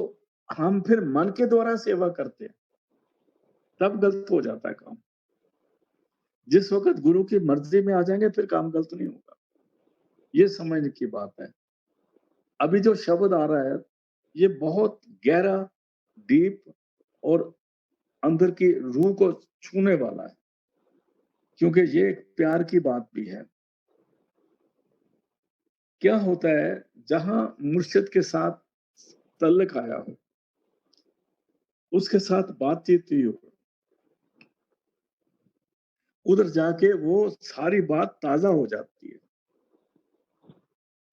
हम फिर मन के द्वारा सेवा करते हैं, तब गलत हो जाता है काम। जिस वक्त गुरु की मर्जी में आ जाएंगे फिर काम गलत नहीं होगा। ये समझने की बात है। अभी जो शब्द आ रहा है ये बहुत गहरा, डीप और अंदर की रूह को छूने वाला है, क्योंकि ये एक प्यार की बात भी है। क्या होता है, जहां मुर्शिद के साथ तल्लक आया हो, उसके साथ बातचीत हुई हो, उधर जाके वो सारी बात ताजा हो जाती है।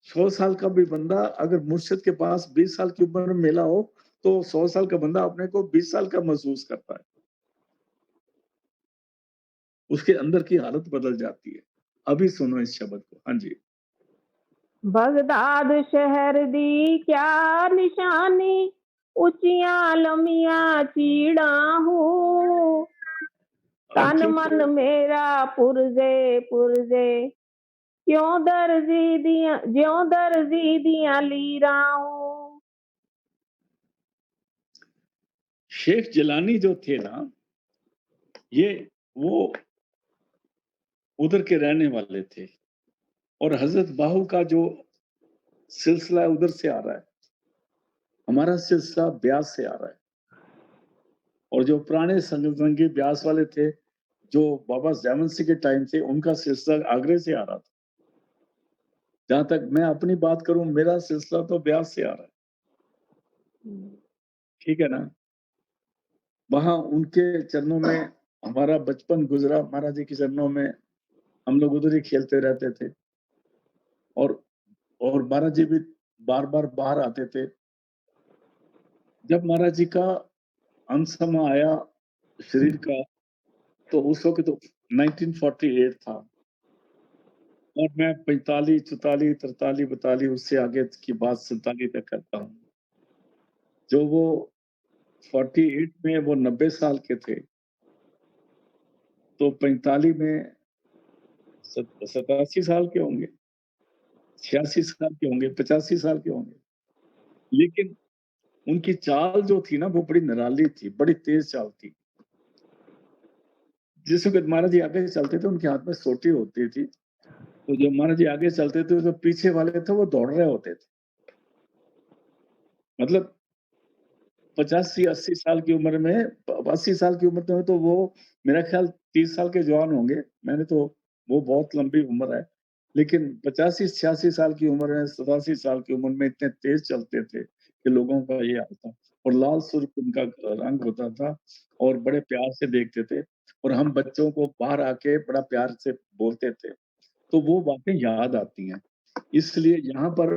100 साल का भी बंदा अगर मुर्शिद के पास 20 साल की उम्र में मिला हो तो 100 साल का बंदा अपने को 20 साल का महसूस करता है। उसके अंदर की हालत बदल जाती है। अभी सुनो इस शब्द को। हाँ जी। बगदाद शहर दी क्या निशानी, ऊंचियां लमियां चीड़ा हूँ, तन मन मेरा पुरजे क्यों दर्जी दियां लीरा हूँ। शेख जिलानी जो थे ना, ये वो उधर के रहने वाले थे, और हजरत बाहू का जो सिलसिला उधर से आ रहा है, हमारा सिलसिला ब्यास से आ रहा है। और जो पुराने संगी ब्यास वाले थे, जो बाबा जयवंत सिंह के टाइम से, उनका सिलसिला आगरे से आ रहा था। जहां तक मैं अपनी बात करूं, मेरा सिलसिला तो ब्यास से आ रहा है। ठीक है ना। वहां उनके चरणों में हमारा बचपन गुजरा, महाराज जी के चरणों में हम लोग उधर ही खेलते रहते थे और और महाराज जी भी बार-बार बाहर आते थे। जब महाराज जी का अंत समय आया शरीर का, तो उस वक़्त तो 1948 था और मैं 45, 44, 43, 42 उससे आगे की बात 47 तक करता हूँ। जो वो 48 में वो 90 साल के थे, तो 45 में 87 साल के होंगे, 86 साल के होंगे, 85 साल के होंगे। लेकिन उनकी चाल जो थी ना, वो बड़ी निराली थी, बड़ी तेज़ चाल थी। जिस वक़्त महाराज जी आगे चलते थे, उनके हाथ में सोटी होती थी, तो जब महाराज जी आगे चलते थे, तो पीछे वाले थे, वो दौड़ रहे होते थे। मतलब 85-80 साल की उम्र में 80 साल की उम्र में तो वो मेरा ख़्याल 30 साल के जवान होंगे। मैंने तो वो बहुत लंबी उम्र है। लेकिन 85-86 साल की उम्र में, 87 साल की उम्र में इतने तेज़ चलते थे कि लोगों का ये हाल था और लाल सुर्ख उनका रंग होता था और बड़े प्यार से देखते थे और हम बच्चों को बाहर आके बड़ा प्यार से बोलते थे। तो वो बातें याद आती हैं। इसलिए यहाँ पर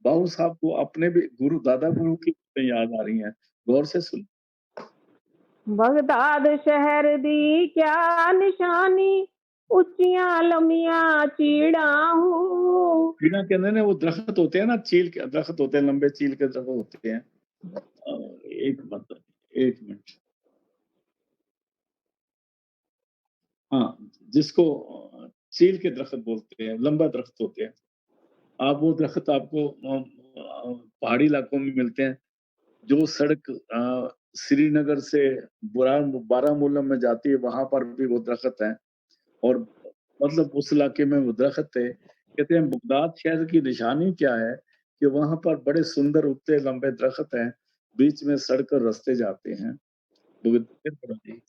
बाबू साहब को अपने भी गुरु दादा गुरु की बातें याद आ रही हैं। गौर से सुन बगदाद शहर दी क्या निशानी, उच्चियां लंबियां चीड़ा हूँ। पीड़ा के अंदर ना वो दरख़्त होते हैं ना, चील के दरख़्त होते हैं, लंबे चील के दरख़्त होते हैं। एक मतलब 1 मिनट। हाँ, जिसको चील के दरख़्त बोलते हैं, लंबा दरख़्त होते हैं। आप वो दरख़्त आपको पहाड़ी इलाकों में मिलते हैं। जो सड़क श्रीनगर से बारामूला में जाती है, वहाँ पर भी वो दरख़्त हैं और मतलब उस इलाके में वो दरख़्त थे। कहते हैं बगदाद शहर की निशानी क्या है कि वहाँ पर बड़े सुंदर उगते लंबे दरख़्त हैं, बीच में सड़क और रास्ते जाते हैं। फिर पढ़ो जी।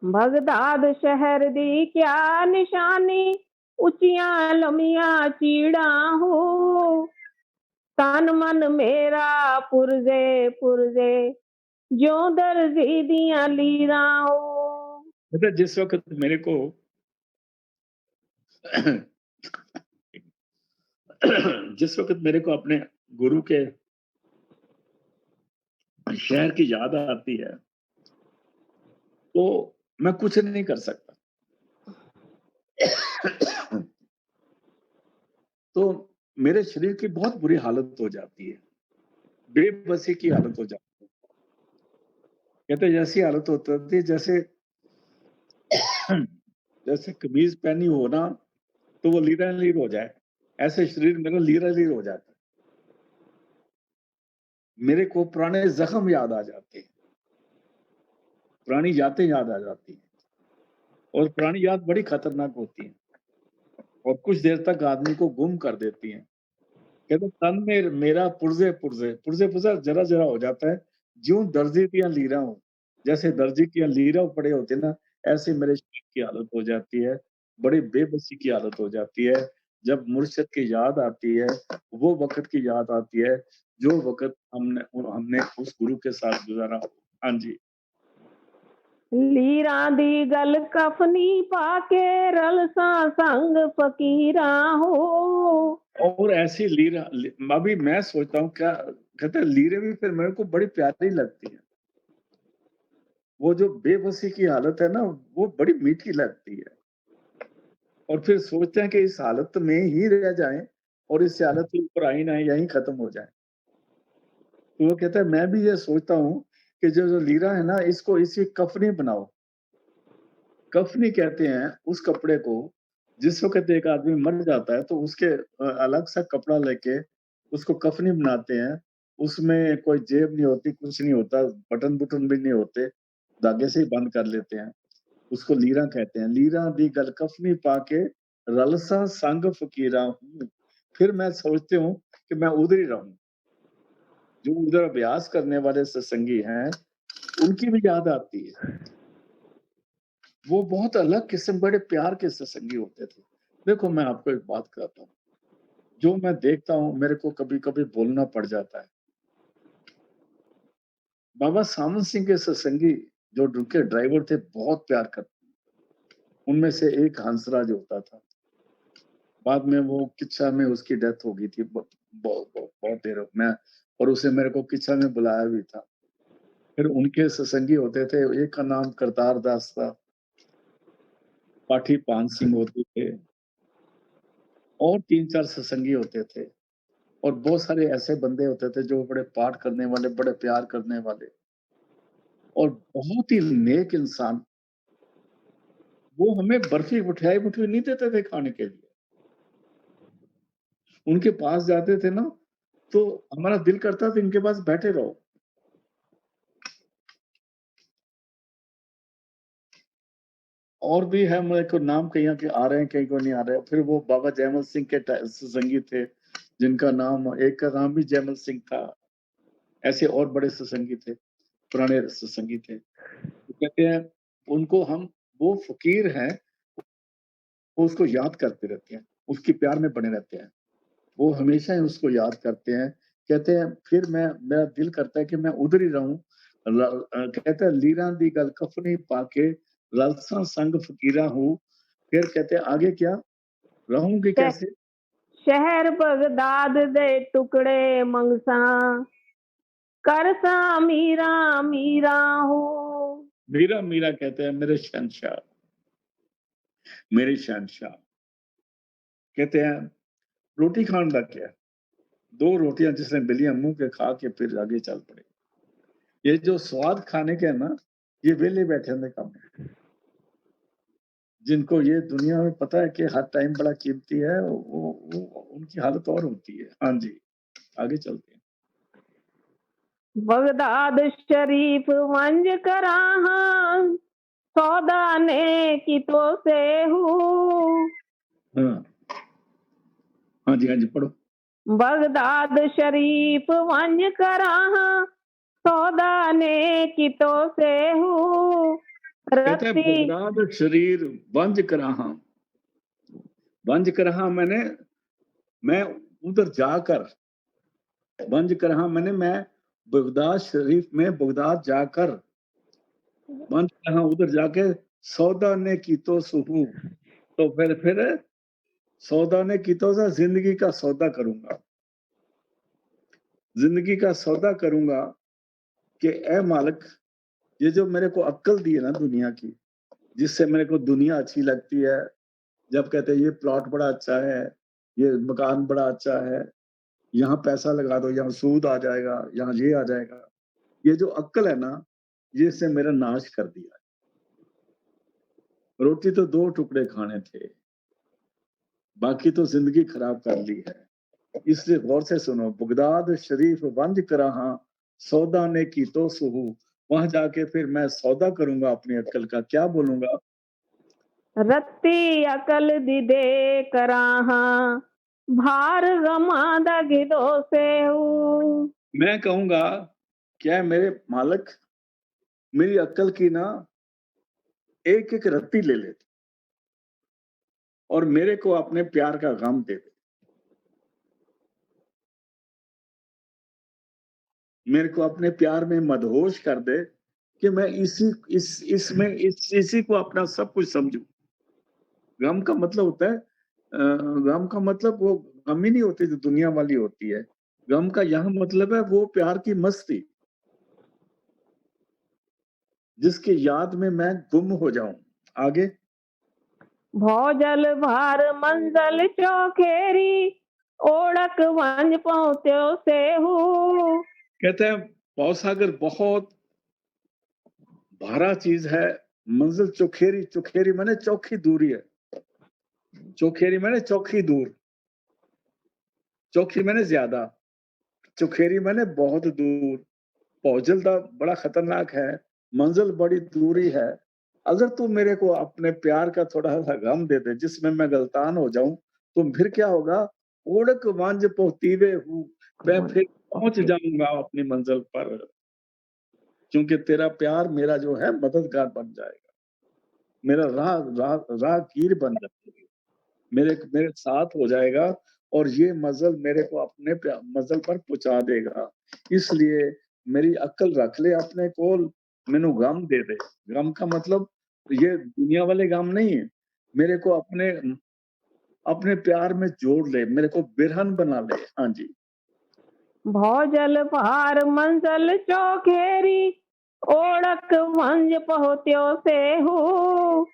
बगदाद शहर दी क्या निशानी, ऊंचियां लंबियां चीड़ा हूँ। तन मन मेरा पुरजे पुरजे, जो दर्जी दियां लीरा हो। पता है जिस वक़्त मेरे को जिस वक़्त मेरे को अपने गुरु के शहर की याद आती है, तो मैं कुछ नहीं कर सकता। तो मेरे शरीर की बहुत बुरी हालत हो जाती है, बेबसी की हालत हो जाती है। कहते हैं ऐसी हालत हो जाती है जैसे जैसे कमीज़ पहनी हो ना, तो वो लीरा-लीर हो जाए, ऐसे शरीर मेरा लीरा-लीर हो जाता है। मेरे को पुराने ज़ख्म याद आ जाते हैं, पुरानी यादें याद आ जाती हैं और पुरानी याद बड़ी खतरनाक होती हैं और कुछ देर तक आदमी को गुम कर देती हैं। कहते तन में मेरा पुर्ज़े-पुर्ज़े, पुर्ज़े-पुर्ज़ा जरा-जरा हो जाता है, ज्यों दर्जी दियाँ लीरा हों। जैसे दर्जी की लीरा पड़े होते हैं ना, ऐसे मेरे शरीर की हालत हो जाती है, बड़ी बेबसी की हालत हो जाती है। जब मुर्शिद की याद आती है, वो वक़्त की याद आती है, जो वक़्त हमने उस गुरु के साथ गुज़ारा हो। हाँ जी। लीरां दी गल कफनी पाके, रलसां संग फकीरां हो। और ऐसी लीरा अभी मैं सोचता हूँ क्या कहते हैं लीरें भी फिर मेरे को बड़ी प्यारी लगती हैं। वो जो बेबसी की हालत है ना, वो बड़ी मीठी लगती है और फिर सोचते हैं कि इस हालत में ही रह जाएँ और इस हालत के ऊपर आ ही ना यहीं खत्म हो जाए। तो वो कहता है मैं भी ये सोचता हूँ कि जो लीरा है ना, इसको इसी कफ़नी बनाओ। कफ़नी कहते हैं उस कपड़े को, जिस वक़्त एक आदमी मर जाता है तो उसके अलग सा कपड़ा लेके उसको कफ़नी बनाते हैं। उसमें कोई जेब नहीं होती, कुछ नहीं होता, बटन-वुटन भी नहीं होते, धागे से ही बंद कर लेते हैं। उसको लीरा कहते हैं। लीरा दी गल कफ़नी पाके, रलसा संग फ़कीरा हूँ। फिर मैं सोचती हूँ कि मैं उधर ही रहूँ। जो उधर अभ्यास करने वाले सत्संगी हैं, उनकी भी याद आती है। वो बहुत अलग किस्म बड़े प्यार के सत्संगी होते थे। देखो मैं आपको एक बात कहता हूँ, जो मैं देखता हूँ मेरे को कभी-कभी बोलना पड़ जाता है। बाबा सामन सिंह के सत्संगी जो उनके ड्राइवर थे बहुत प्यार करते, उनमें से एक हंसराज होता था। बाद में वो किच्छा में उसकी डेथ हो गई थी बहुत देर में, और उसे मेरे को किच्छा में बुलाया भी था। फिर उनके सत्संगी होते थे, एक का नाम करतार दास था, पाठी पान सिंह होते थे, और 3-4 सत्संगी होते थे, और बहुत सारे ऐसे बंदे होते थे जो बड़े पाठ करने वाले, बड़े प्यार करने वाले, और बहुत ही नेक इंसान। वो हमें बर्फी मिठाई नहीं देते थे खाने के लिए। उनके पास जाते थे ना, तो हमारा दिल करता था इनके पास बैठे रहो। और भी है, मेरे को नाम कहीं के आ रहे हैं, कहीं को नहीं आ रहे। फिर वो बाबा जयमल सिंह के सत्संगी थे, जिनका नाम, एक का नाम भी जयमल सिंह था। ऐसे और बड़े सत्संगी थे, पुराने सत्संगी थे। तो कहते हैं उनको हम, वो फकीर हैं, वो उसको याद करते रहते हैं, उसके प्यार में बने रहते हैं, वो हमेशा ही उसको याद करते हैं। कहते हैं फिर मेरा दिल करता है कि मैं उधर ही रहूं। कहते हैं लीरा दी गल कफनी पाके लालसा संग फकीरा हूँ। फिर कहते हैं आगे क्या, रहूंगी कैसे? शहर बगदाद दे टुकड़े मंगसा करसा मीरा मीरा हो। मीरा मीरा कहते हैं मेरे शहंशाह, मेरे शहंशाह। कहते हैं रोटी खाने लग गया, 2 रोटियां जिसने बिलियां मुंह के खा के फिर आगे चल पड़े। ये जो स्वाद खाने के है ना, ये वेले बैठे ने काम है। जिनको ये दुनिया में पता है कि हर टाइम बड़ा कीमती है, वो उनकी हालत और होती है। हाँ जी, आगे चलते हैं। बगदाद शरीफ वंज कराहा सौदा ने की तो से हूँ। हाँ हाँ जी, हाँ जी, पढ़ो। बगदाद शरीफ वंज कराहा सौदा ने की तो से हूँ। कहते हैं रत्ती बगदाद शरीर वंज कराहा, वंज कराहा मैंने, मैं उधर जाकर, वंज कराहा मैंने, मैं बगदाद शरीफ में बगदाद जाकर, वंज कराहा उधर जाके, सौदा ने की तो सुहू। तो फिर सौदा ने की तो सा, जिंदगी का सौदा करूंगा, जिंदगी का सौदा करूंगा कि ए मालिक, ये जो मेरे को अक्ल दी है ना दुनिया की, जिससे मेरे को दुनिया अच्छी लगती है। जब कहते हैं ये प्लॉट बड़ा अच्छा है, ये मकान बड़ा अच्छा है, यहाँ पैसा लगा दो, यहाँ सूद आ जाएगा, यहाँ ये आ जाएगा, ये जो अक्ल है ना, ये इससे मेरा नाश कर दिया। रोटी तो 2 टुकड़े खाने थे, बाकी तो जिंदगी खराब कर ली है। इसलिए गौर से सुनो, बगदाद शरीफ वंज कराहा सौदा ने की तो सुहू। वहां जाके फिर मैं सौदा करूंगा अपनी अक्ल का। क्या बोलूंगा? रत्ती अकल दी दे कराहा भार गमा दा गिदो से हूँ। मैं कहूंगा क्या मेरे मालिक, मेरी अक्ल की ना एक एक रत्ती ले ले, और मेरे को अपने प्यार का गम दे दे। मेरे को अपने प्यार में मदहोश कर दे कि मैं इसी को अपना सब कुछ समझूं। गम का मतलब होता है, गम का मतलब वो गम ही नहीं होती जो दुनिया वाली होती है। गम का यहाँ मतलब है वो प्यार की मस्ती, जिसकी याद में मैं गुम हो जाऊं। आगे, भौजल भार मंजल चौखेरी ओढ़क वंज पहुंचो से हूँ। कहते हैं भवसागर बहुत भारा चीज है, मंजिल चौखेरी, चौखेरी माने चौखी दूरी है, चौखेरी माने चौखी दूर, चौखी माने ज्यादा, चौखेरी माने बहुत दूर। पहुंचल तो बड़ा खतरनाक है, मंजिल बड़ी दूरी है। अगर तू मेरे को अपने प्यार का थोड़ा सा गम दे दे, जिसमें मैं गलतान हो जाऊं, तो फिर क्या होगा? ओढ़क वांझ पहुतीवे हूँ, मैं फिर पहुंच जाऊंगा अपनी मंजिल पर, क्योंकि तेरा प्यार मेरा जो है मददगार बन जाएगा, मेरा राहगीर बन जाएगा, मेरे मेरे साथ हो जाएगा, और ये मजल मेरे को अपने मजल पर पहुंचा देगा। इसलिए मेरी अक्ल रख ले अपने कोल, मैनू गम दे दे। गम का मतलब ये दुनिया वाले गम नहीं है, मेरे को अपने प्यार में जोड़ ले, मेरे को बिरहन बना ले। हाँ जी। भौजल पार मंजल चौखेरी, ओळख मंज पहुत्यो से हूँ,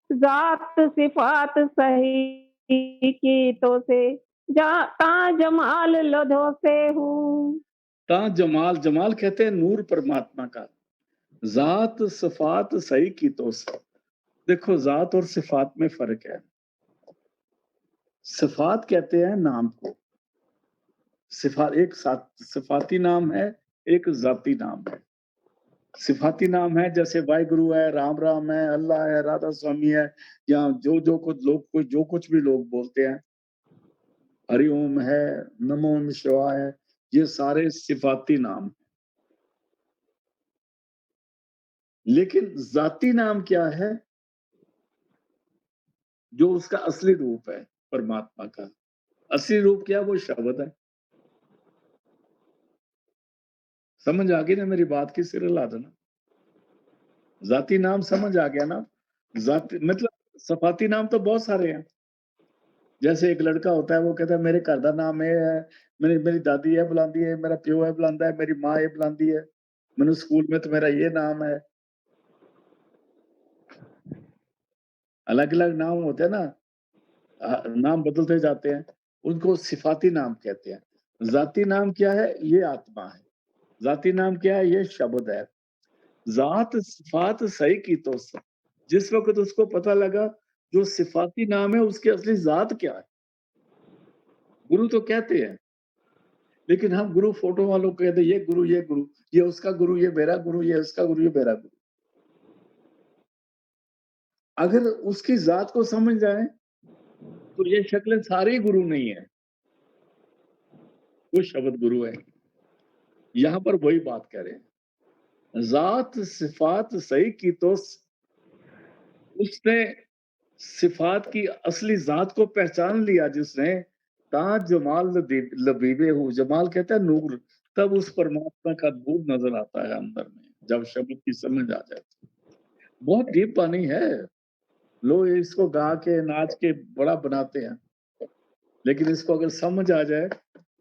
जात सिफात सही की तो से, जाता जमाल लधो से हूँ। ता जमाल, जमाल कहते हैं नूर परमात्मा का। जात सिफात सही की तो से। देखो जात और सिफात में फर्क है। सिफात कहते हैं नाम को, एक सिफाती नाम है, एक जाती नाम है। सिफाती नाम है जैसे वाहिगुरु है, राम राम है, अल्लाह है, राधा स्वामी है, या जो कुछ भी लोग बोलते हैं, हरिओम है, नमो शिवाय है, ये सारे सिफाती नाम हैं। लेकिन जाती नाम क्या है? जो उसका असली रूप है परमात्मा का। असली रूप क्या? वो शब्द है। समझ आ गई ना मेरी बात की? सिर हिला देना। जाती नाम समझ आ गया ना? जाति मतलब सफाती नाम तो बहुत सारे हैं। जैसे एक लड़का होता है, वो कहता है मेरे घर का नाम ये है, मेरी दादी ये बुलांदी है, मेरा प्यो है बुलांदा है, मेरी माँ ये बुलांदी है, मैंने स्कूल में तो मेरा ये नाम है। अलग अलग नाम होते हैं ना, नाम बदलते जाते हैं, उनको सिफाती नाम कहते हैं। जाती नाम क्या है? ये आत्मा है। जाती नाम क्या है? ये शब्द है। जात सिफात सही की तो जिस वक्त उसको पता लगा जो सिफाती नाम है उसकी असली जात क्या है। गुरु तो कहते हैं, लेकिन हम गुरु फोटो वालों को कहते हैं ये गुरु, ये गुरु, ये उसका गुरु, ये मेरा गुरु, ये उसका गुरु, ये मेरा गुरु। अगर उसकी जात को समझ जाए तो ये शक्लें सारे गुरु नहीं है, वो शब्द गुरु है। यहां पर वही बात कह रहे हैं, जात सिफात सही की तो उसने सिफात की असली जात को पहचान लिया जिसने, ता जमाल लबीबे हूँ, जमाल कहता है नूर, तब उस परमात्मा का नूर नजर आता है अंदर में, जब शब्द की समझ आ जाए। बहुत डीप पानी है। लोग इसको गा के नाच के बड़ा बनाते हैं, लेकिन इसको अगर समझ आ जाए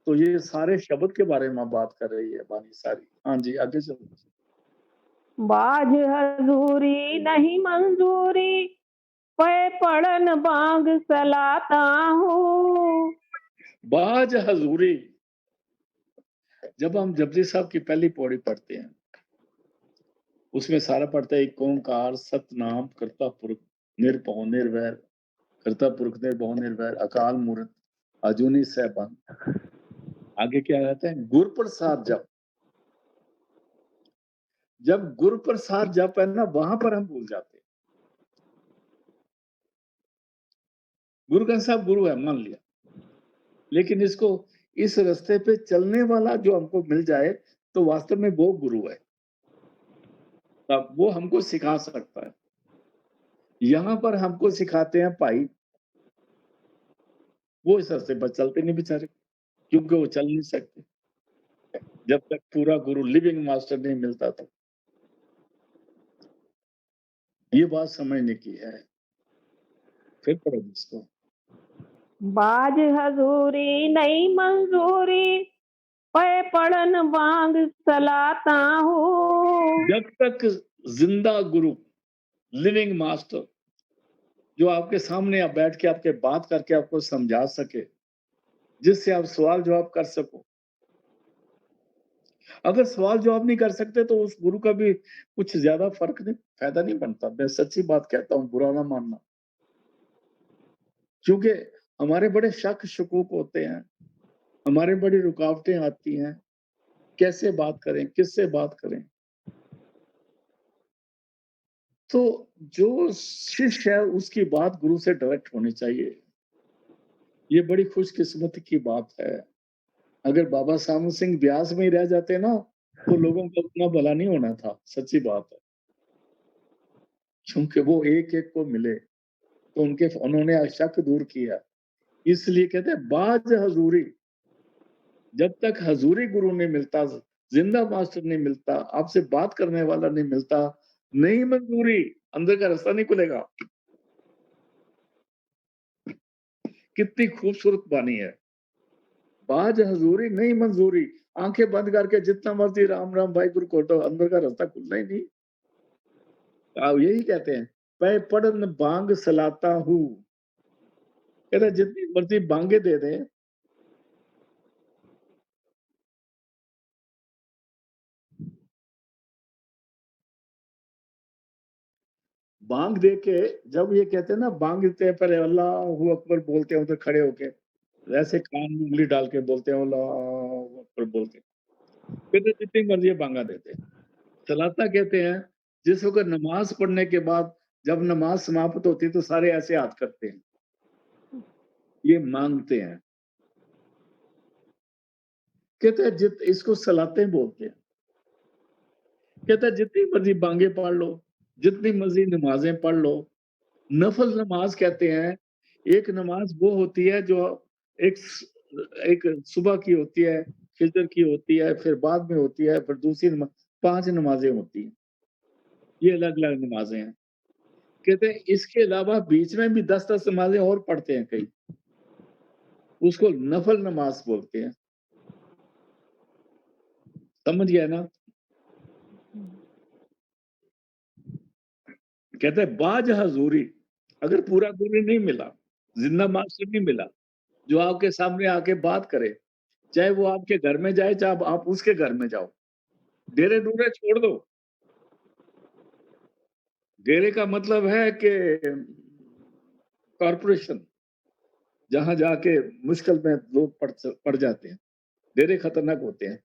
तो ये सारे शब्द के बारे में बात कर रही है बानी सारी। हाँ जी, आगे चलो। बाज हजूरी नहीं मंजूरी, पे पड़न बांग सलाता हूँ। बाज हजूरी, जब हम जपजी साहब की पहली पौड़ी पढ़ते हैं, उसमें सारा पढ़ता है एक ओंकार सतनाम करता पुरख निरभव निर्वैर, करता पुरख निर्भव निर्वैर, अकाल मूर्त अजूनी सैभन। आगे क्या कहते हैं? गुर प्रसाद जप। जब गुरु प्रसाद जप है ना, वहां पर हम भूल जाते हैं। गुरु का साहब गुरु है मान लिया, लेकिन इसको इस रास्ते पे चलने वाला जो हमको मिल जाए तो वास्तव में वो गुरु है, तब वो हमको सिखा सकता है। यहाँ पर हमको सिखाते हैं भाई, वो इस रास्ते पर चलते नहीं बेचारे, क्योंकि वो चल नहीं सकते जब तक पूरा गुरु लिविंग मास्टर नहीं मिलता। तो ये बात समझने की है। फिर पढ़ो इसको। बाज हजूरी नहीं मंजूरी, पे पड़न बांग सलाता हूँ। जब तक जिंदा गुरु लिविंग मास्टर जो आपके सामने आप बैठ के आपके बात करके आपको समझा सके, जिससे आप सवाल जवाब कर सको। अगर सवाल जवाब नहीं कर सकते तो उस गुरु का भी कुछ ज्यादा फर्क नहीं, फायदा नहीं बनता। मैं सच्ची बात कहता हूँ, बुरा ना मानना, क्योंकि हमारे बड़े शक शकूक होते हैं, हमारे बड़ी रुकावटें आती हैं, कैसे बात करें, किससे बात करें। तो जो शिष्य है उसकी बात गुरु से डायरेक्ट होनी चाहिए। ये बड़ी खुशकिस्मती की बात है। अगर बाबा सामू सिंह ब्यास में ही रह जाते ना, तो लोगों का उतना भला नहीं होना था, सच्ची बात है। क्योंकि वो एक एक को मिले तो उन्होंने शक दूर किया। इसलिए कहते हैं बाज हजूरी, जब तक हजूरी गुरु नहीं मिलता, जिंदा मास्टर नहीं मिलता, आपसे बात करने वाला नहीं मिलता, नहीं मंजूरी, अंदर का रास्ता नहीं खुलेगा। कितनी खूबसूरत बानी है। बाज हज़ूरी नहीं मंज़ूरी, आँखें बंद करके जितना मर्ज़ी राम राम वाहिगुरु कोटो, अंदर का रास्ता खुलना ही नहीं। यही कहते हैं, पै पड़न बांग सलाता हूँ। कहते हैं जितनी मर्ज़ी बांगे दे दें, बांग दे के जब ये कहते हैं ना बांग देते हैं पहले अल्लाहू अकबर बोलते हैं उधर खड़े होके, ऐसे कान में उँगली डाल के बोलते हैं अल्लाहू अकबर बोलते हैं। कहते हैं जितनी मर्ज़ी बांगा देते हैं। सलाता कहते हैं जिस वक़्त नमाज़ पढ़ने के बाद जब नमाज़ समाप्त होती है तो सारे ऐसे हाथ करते हैं, ये माँगते हैं। कहते हैं जित इसको सलातें बोलते हैं। कहता है जितनी मर्ज़ी बांगे पढ़ लो, जितनी मर्ज़ी नमाज़ें पढ़ लो। नफ़ल नमाज़ कहते हैं, एक नमाज़ वो होती है जो एक स एक सुबह की होती है, फ़िजर की होती है, फिर बाद में होती है, फिर दूसरी 5 नमाज़ें होती हैं। ये अलग-अलग नमाज़ें हैं। कहते हैं इसके अलावा बीच में भी 10-10 नमाज़ें और पढ़ते हैं कई, उसको नफ़ल नमाज़ बोलते हैं। समझ गए ना? कहते हैं बाज हज़ूरी, अगर पूरा दिन नहीं मिला, ज़िंदा मास्टर नहीं मिला, जो आपके सामने आके बात करे, चाहे वो आपके घर में जाए, चाहे आप उसके घर में जाओ। डेरे-डूरे छोड़ दो। डेरे का मतलब है कि कॉर्पोरेशन, जहाँ जाके मुश्किल में लोग पड़ जाते हैं। डेरे खतरनाक होते हैं।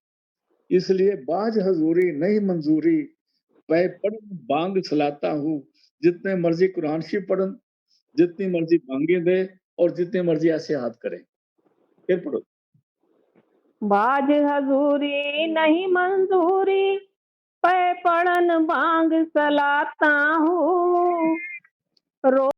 इसलिए बाज हज़ूरी नहीं मंज़ूरी, पै पढ़न बांग सलाता हूँ। जितने मर्ज़ी कुरान शरीफ पढ़न, जितनी मर्ज़ी बांगे दें और जितने मर्ज़ी ऐसे हाथ करें। फिर पढ़ो। बाज हजूरी नहीं मंजूरी, पै पड़न बांग सलाता हूँ। रो